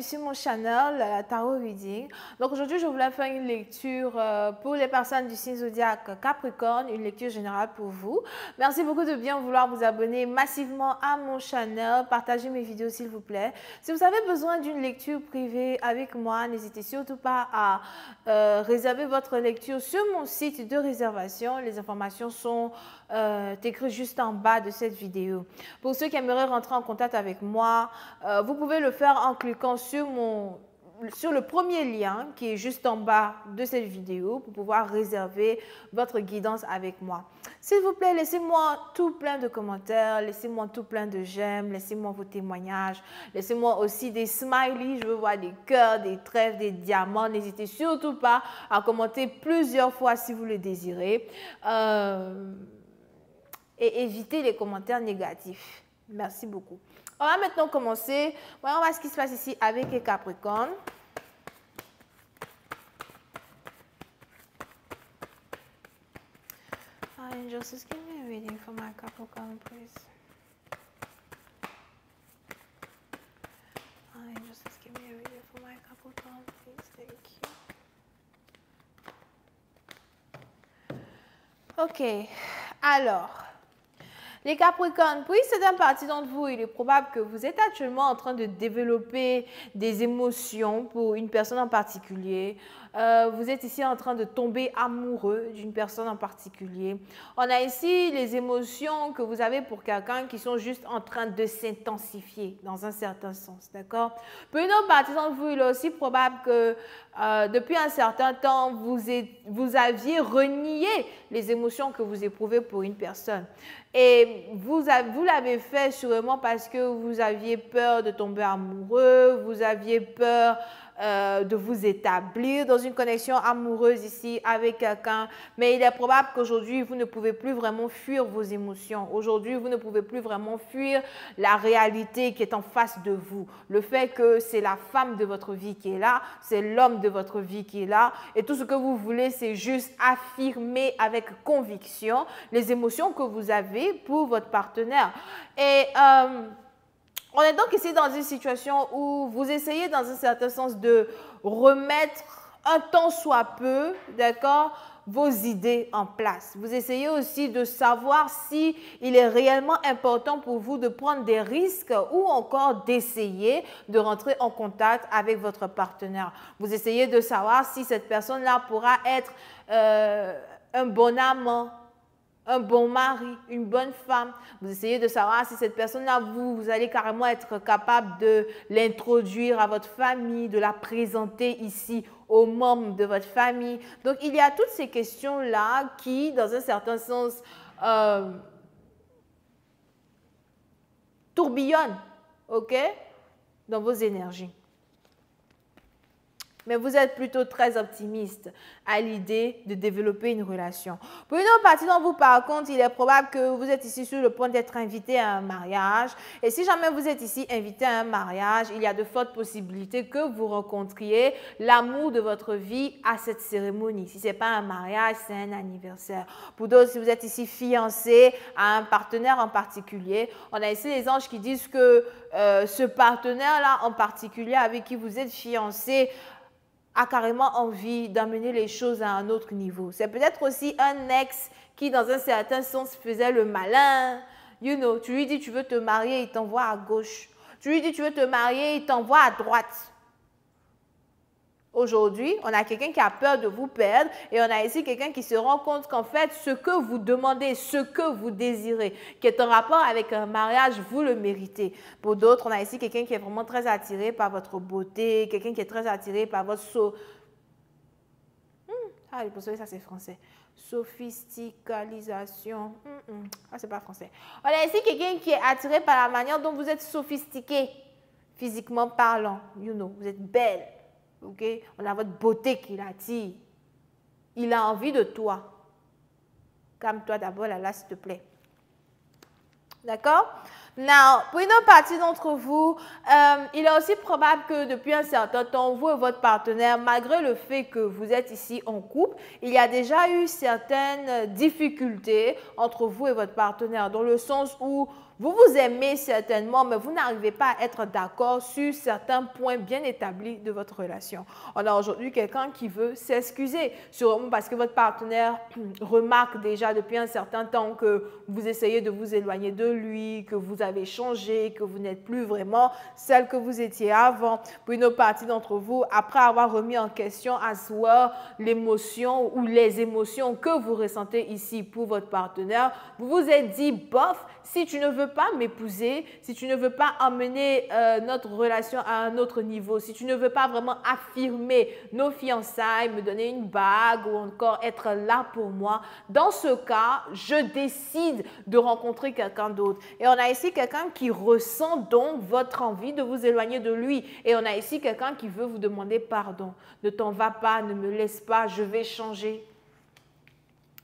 bienvenue sur mon channel Tarot Reading. Donc aujourd'hui, je voulais faire une lecture pour les personnes du signe zodiaque Capricorne, une lecture générale pour vous. Merci beaucoup de bien vouloir vous abonner massivement à mon channel, partagez mes vidéos s'il vous plaît. Si vous avez besoin d'une lecture privée avec moi, n'hésitez surtout pas à réserver votre lecture sur mon site de réservation. Les informations sont écrites juste en bas de cette vidéo. Pour ceux qui aimeraient rentrer en contact avec moi, vous pouvez le faire en cliquant sur le premier lien qui est juste en bas de cette vidéo pour pouvoir réserver votre guidance avec moi. S'il vous plaît, laissez-moi tout plein de commentaires, laissez-moi tout plein de j'aime, laissez-moi vos témoignages, laissez-moi aussi des smileys, je veux voir des cœurs, des trèfles, des diamants. N'hésitez surtout pas à commenter plusieurs fois si vous le désirez et évitez les commentaires négatifs. Merci beaucoup. On va maintenant commencer. Voyons voir ce qui se passe ici avec les Capricornes. Angels, just give me a reading for my Capricorn, please. Angels, just give me a reading for my Capricorn, please. Thank you. Ok. Alors. Les Capricornes, pour certaines parties d'entre vous, il est probable que vous êtes actuellement en train de développer des émotions pour une personne en particulier. Vous êtes ici en train de tomber amoureux d'une personne en particulier. On a ici les émotions que vous avez pour quelqu'un qui sont juste en train de s'intensifier dans un certain sens, d'accord? Pour une autre partie d'entre vous, il est aussi probable que depuis un certain temps, vous aviez renié les émotions que vous éprouvez pour une personne. Et vous l'avez fait sûrement parce que vous aviez peur de tomber amoureux, vous aviez peur de vous établir dans une connexion amoureuse ici avec quelqu'un. Mais il est probable qu'aujourd'hui, vous ne pouvez plus vraiment fuir vos émotions. Aujourd'hui, vous ne pouvez plus vraiment fuir la réalité qui est en face de vous. Le fait que c'est la femme de votre vie qui est là, c'est l'homme de votre vie qui est là. Et tout ce que vous voulez, c'est juste affirmer avec conviction les émotions que vous avez pour votre partenaire. Et on est donc ici dans une situation où vous essayez dans un certain sens de remettre un tant soit peu, d'accord, vos idées en place. Vous essayez aussi de savoir si il est réellement important pour vous de prendre des risques ou encore d'essayer de rentrer en contact avec votre partenaire. Vous essayez de savoir si cette personne-là pourra être un bon amant, un bon mari, une bonne femme. Vous essayez de savoir si cette personne-là, vous allez carrément être capable de l'introduire à votre famille, de la présenter ici aux membres de votre famille. Donc, il y a toutes ces questions-là qui, dans un certain sens, tourbillonnent, ok, dans vos énergies. Mais vous êtes plutôt très optimiste à l'idée de développer une relation. Pour une autre partie d'entre vous, par contre, il est probable que vous êtes ici sur le point d'être invité à un mariage. Et si jamais vous êtes ici invité à un mariage, il y a de fortes possibilités que vous rencontriez l'amour de votre vie à cette cérémonie. Si ce n'est pas un mariage, c'est un anniversaire. Pour d'autres, si vous êtes ici fiancé à un partenaire en particulier, on a ici les anges qui disent que ce partenaire-là en particulier avec qui vous êtes fiancé a carrément envie d'amener les choses à un autre niveau. C'est peut-être aussi un ex qui, dans un certain sens, faisait le malin. You know, tu lui dis tu veux te marier, il t'envoie à gauche. Tu lui dis tu veux te marier, il t'envoie à droite. Aujourd'hui, on a quelqu'un qui a peur de vous perdre et on a ici quelqu'un qui se rend compte qu'en fait, ce que vous demandez, ce que vous désirez, qui est en rapport avec un mariage, vous le méritez. Pour d'autres, on a ici quelqu'un qui est vraiment très attiré par votre beauté, quelqu'un qui est très attiré par votre Ah, pour ça, c'est français. Sophisticalisation. Ah, c'est pas français. On a ici quelqu'un qui est attiré par la manière dont vous êtes sophistiqué, physiquement parlant. You know, vous êtes belle. Ok, on a votre beauté qui l'attire. Il a envie de toi. Calme-toi d'abord là, s'il te plaît. D'accord? Now, pour une autre partie d'entre vous, il est aussi probable que depuis un certain temps, vous et votre partenaire, malgré le fait que vous êtes ici en couple, il y a déjà eu certaines difficultés entre vous et votre partenaire, dans le sens où vous vous aimez certainement, mais vous n'arrivez pas à être d'accord sur certains points bien établis de votre relation. On a aujourd'hui quelqu'un qui veut s'excuser, sûrement parce que votre partenaire remarque déjà depuis un certain temps que vous essayez de vous éloigner de lui, que vous avez changé, que vous n'êtes plus vraiment celle que vous étiez avant. Pour une autre partie d'entre vous, après avoir remis en question à soi l'émotion ou les émotions que vous ressentez ici pour votre partenaire, vous vous êtes dit, bof, si tu ne veux pas m'épouser, si tu ne veux pas emmener notre relation à un autre niveau, si tu ne veux pas vraiment affirmer nos fiançailles, me donner une bague ou encore être là pour moi, dans ce cas, je décide de rencontrer quelqu'un d'autre. Et on a ici quelqu'un qui ressent donc votre envie de vous éloigner de lui. Et on a ici quelqu'un qui veut vous demander pardon. Ne t'en va pas, ne me laisse pas, je vais changer.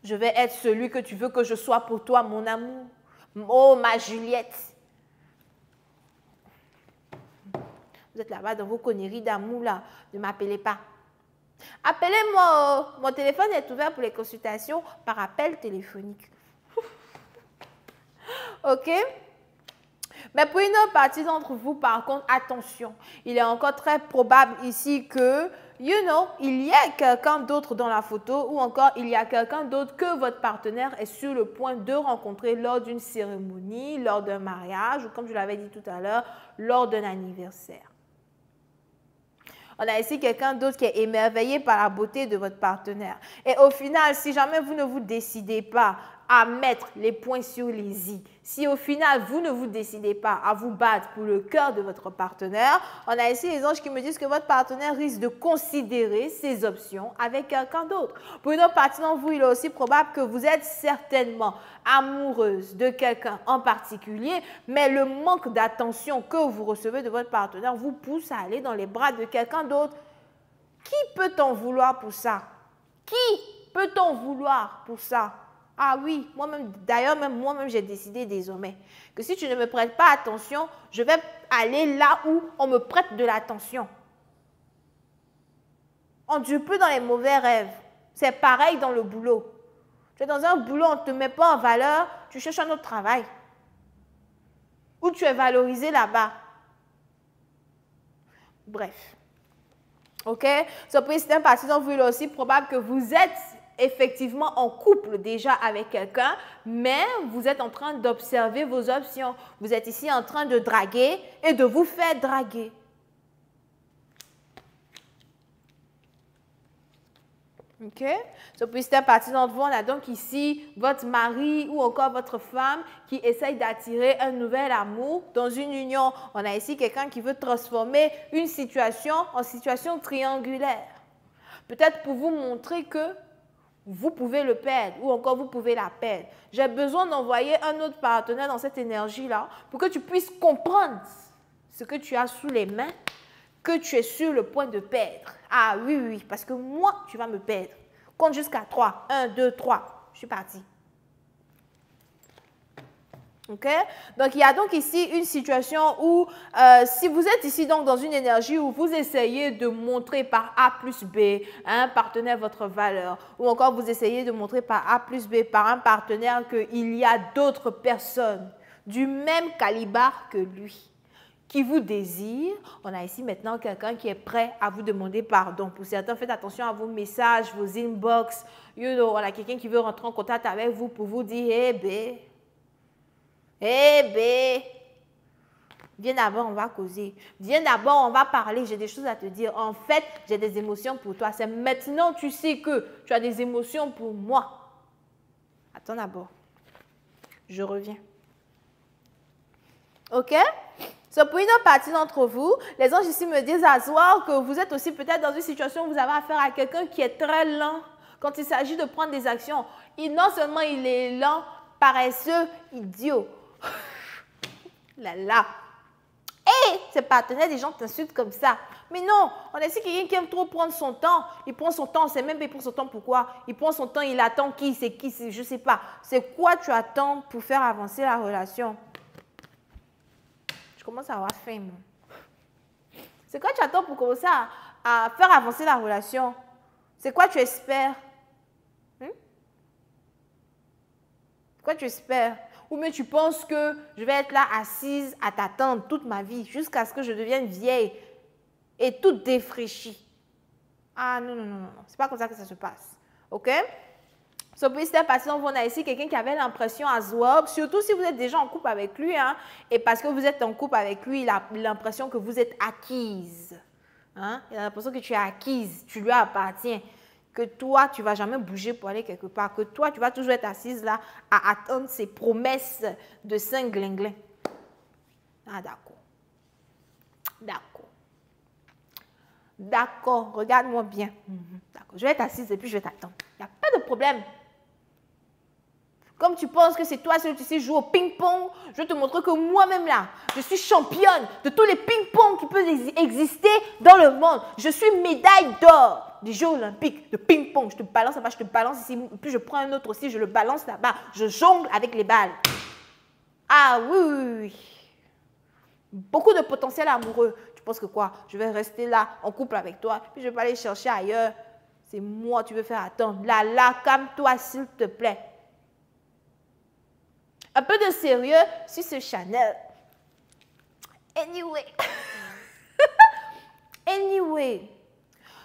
Je vais être celui que tu veux que je sois pour toi, mon amour. Oh, ma Juliette. Vous êtes là-bas dans vos conneries d'amour, là. Ne m'appelez pas. Appelez-moi. Mon téléphone est ouvert pour les consultations par appel téléphonique. OK? Mais pour une autre partie d'entre vous, par contre, attention. Il est encore très probable ici que, il y a quelqu'un d'autre dans la photo ou encore il y a quelqu'un d'autre que votre partenaire est sur le point de rencontrer lors d'une cérémonie, lors d'un mariage ou comme je l'avais dit tout à l'heure, lors d'un anniversaire. On a ici quelqu'un d'autre qui est émerveillé par la beauté de votre partenaire. Et au final, si jamais vous ne vous décidez pas à mettre les points sur les i, si au final vous ne vous décidez pas à vous battre pour le cœur de votre partenaire, on a ici les anges qui me disent que votre partenaire risque de considérer ses options avec quelqu'un d'autre. Pour une autre partie d'entre vous, il est aussi probable que vous êtes certainement amoureuse de quelqu'un en particulier, mais le manque d'attention que vous recevez de votre partenaire vous pousse à aller dans les bras de quelqu'un d'autre. Qui peut-on vouloir pour ça? Qui peut-on vouloir pour ça? Ah oui, moi-même, d'ailleurs, même moi-même, j'ai décidé désormais que si tu ne me prêtes pas attention, je vais aller là où on me prête de l'attention. On ne dure plus dans les mauvais rêves. C'est pareil dans le boulot. Tu es dans un boulot, on ne te met pas en valeur, tu cherches un autre travail. Ou tu es valorisé là-bas. Bref. OK? C'est un parti dont vous il est aussi probable que vous êtes effectivement en couple déjà avec quelqu'un, mais vous êtes en train d'observer vos options. Vous êtes ici en train de draguer et de vous faire draguer. OK? Pour certaines parties d'entre vous, on a donc ici votre mari ou encore votre femme qui essaye d'attirer un nouvel amour dans une union. On a ici quelqu'un qui veut transformer une situation en situation triangulaire. Peut-être pour vous montrer que vous pouvez le perdre ou encore vous pouvez la perdre. J'ai besoin d'envoyer un autre partenaire dans cette énergie-là pour que tu puisses comprendre ce que tu as sous les mains, que tu es sur le point de perdre. Ah oui, oui, parce que moi, tu vas me perdre. Compte jusqu'à 3. 1, 2, 3. Je suis partie. OK? Donc, il y a donc ici une situation où, si vous êtes ici donc dans une énergie où vous essayez de montrer par A plus B à un partenaire votre valeur, ou encore vous essayez de montrer par A plus B par un partenaire qu'il y a d'autres personnes du même calibre que lui qui vous désirent, on a ici maintenant quelqu'un qui est prêt à vous demander pardon. Pour certains, faites attention à vos messages, vos inbox. On a quelqu'un qui veut rentrer en contact avec vous pour vous dire « Hey, bé. Eh bien, viens d'abord, on va causer. Viens d'abord, on va parler. J'ai des choses à te dire. En fait, j'ai des émotions pour toi. C'est maintenant tu sais que tu as des émotions pour moi. Attends d'abord. Je reviens. OK? Pour une autre partie d'entre vous, les anges ici me disent à soir que vous êtes aussi peut-être dans une situation où vous avez affaire à quelqu'un qui est très lent quand il s'agit de prendre des actions. Non seulement il est lent, paresseux, idiot. Là là. Et ses partenaires, des gens t'insultent comme ça. Mais non, on a ici quelqu'un qui aime trop prendre son temps. Il prend son temps, on ne sait même pas il prend son temps pourquoi. Il prend son temps, il attend qui, je ne sais pas. C'est quoi tu attends pour faire avancer la relation? Je commence à avoir faim. C'est quoi tu attends pour commencer à faire avancer la relation? C'est quoi tu espères? Quoi tu espères? Ou bien tu penses que je vais être là assise à t'attendre toute ma vie jusqu'à ce que je devienne vieille et toute défraîchie. Ah non, non, non, non. C'est pas comme ça que ça se passe. OK? So, puis c'était passé, on a ici quelqu'un qui avait l'impression à Zwob, surtout si vous êtes déjà en couple avec lui, hein, et parce que vous êtes en couple avec lui, il a l'impression que vous êtes acquise. Hein? Il a l'impression que tu es acquise, tu lui appartiens. Que toi, tu ne vas jamais bouger pour aller quelque part. Que toi, tu vas toujours être assise là à attendre ces promesses de Saint-Glinglin. Ah, d'accord. D'accord. D'accord, regarde-moi bien. D'accord, je vais être assise et puis je vais t'attendre. Il n'y a pas de problème. Comme tu penses que c'est toi seul qui sais jouer au ping-pong, je vais te montrer que moi-même là, je suis championne de tous les ping-pong qui peuvent exister dans le monde. Je suis médaille d'or des Jeux olympiques de ping-pong. Je te balance là-bas, je te balance ici, puis je prends un autre aussi, je le balance là-bas. Je jongle avec les balles. Ah oui, oui, oui. Beaucoup de potentiel amoureux. Tu penses que quoi? Je vais rester là en couple avec toi, puis je vais pas aller chercher ailleurs. C'est moi, tu veux faire attendre. Là, calme-toi s'il te plaît. Un peu de sérieux sur ce Chanel. Anyway. Anyway.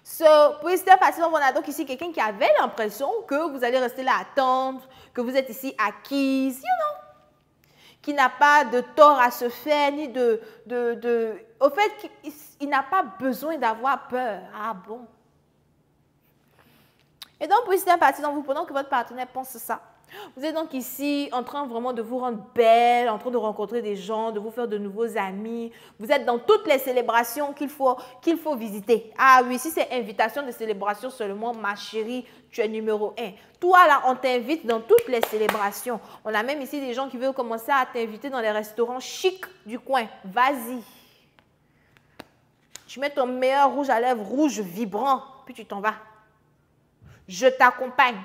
So, pour cette partie, on a donc ici quelqu'un qui avait l'impression que vous allez rester là à attendre, que vous êtes ici acquise, you know, qui n'a pas de tort à se faire, ni au fait, il n'a pas besoin d'avoir peur. Ah bon? Et donc, pour cette partie, vous pendant que votre partenaire pense ça, vous êtes donc ici en train vraiment de vous rendre belle, en train de rencontrer des gens, de vous faire de nouveaux amis. Vous êtes dans toutes les célébrations qu'il faut visiter. Ah oui, si c'est invitation de célébration seulement, ma chérie, tu es numéro 1. Toi là, on t'invite dans toutes les célébrations. On a même ici des gens qui veulent commencer à t'inviter dans les restaurants chics du coin. Vas-y. Tu mets ton meilleur rouge à lèvres, rouge vibrant, puis tu t'en vas. Je t'accompagne.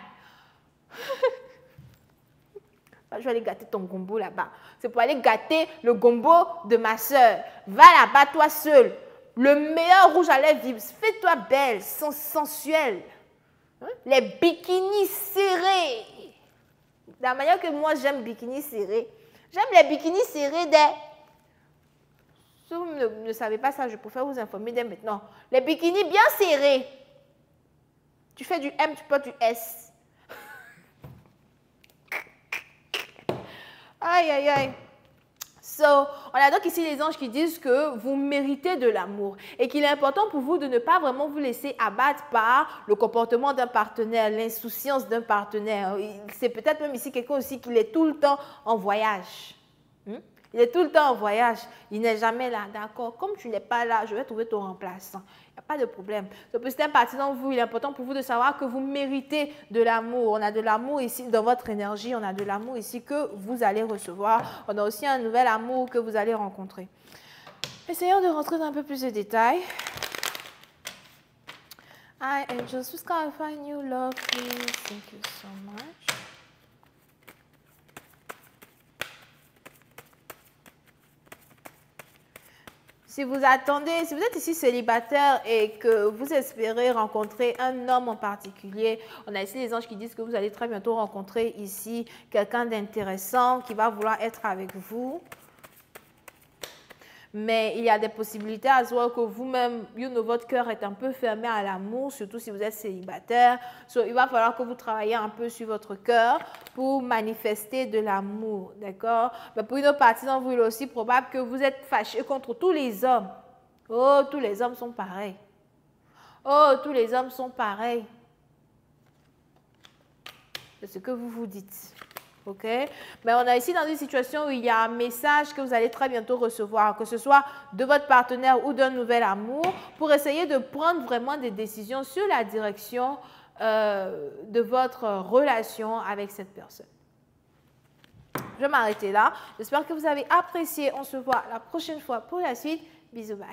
Je vais aller gâter ton gombo là-bas. C'est pour aller gâter le gombo de ma soeur. Va là-bas, toi seul. Le meilleur rouge à lèvres, fais-toi belle, sensuelle. Hein? Les bikinis serrés. De la manière que moi, j'aime bikinis serrés. J'aime les bikinis serrés des... Si vous ne savez pas ça, je préfère vous informer dès maintenant. Les bikinis bien serrés. Tu fais du M, tu portes du S. Aïe, aïe, aïe. So, on a donc ici les anges qui disent que vous méritez de l'amour et qu'il est important pour vous de ne pas vraiment vous laisser abattre par le comportement d'un partenaire, l'insouciance d'un partenaire. C'est peut-être même ici quelqu'un aussi qui est tout le temps en voyage. Il est tout le temps en voyage. Il n'est jamais là. D'accord. Comme tu n'es pas là, je vais trouver ton remplaçant. Il n'y a pas de problème. Donc, c'est un parti dans vous. Il est important pour vous de savoir que vous méritez de l'amour. On a de l'amour ici dans votre énergie. On a de l'amour ici que vous allez recevoir. On a aussi un nouvel amour que vous allez rencontrer. Essayons de rentrer dans un peu plus de détails. I am just gonna find you love, please. Thank you so much. Si vous attendez, si vous êtes ici célibataire et que vous espérez rencontrer un homme en particulier, on a ici les anges qui disent que vous allez très bientôt rencontrer ici quelqu'un d'intéressant qui va vouloir être avec vous. Mais il y a des possibilités à ce que vous-même, votre cœur est un peu fermé à l'amour, surtout si vous êtes célibataire. So, il va falloir que vous travaillez un peu sur votre cœur pour manifester de l'amour, d'accord? Mais pour une autre partie d'entre vous, il est aussi probable que vous êtes fâché contre tous les hommes. Oh, tous les hommes sont pareils. Oh, tous les hommes sont pareils. C'est ce que vous vous dites. OK? Mais on est ici dans une situation où il y a un message que vous allez très bientôt recevoir, que ce soit de votre partenaire ou d'un nouvel amour, pour essayer de prendre vraiment des décisions sur la direction de votre relation avec cette personne. Je vais m'arrêter là. J'espère que vous avez apprécié. On se voit la prochaine fois pour la suite. Bisous, bye.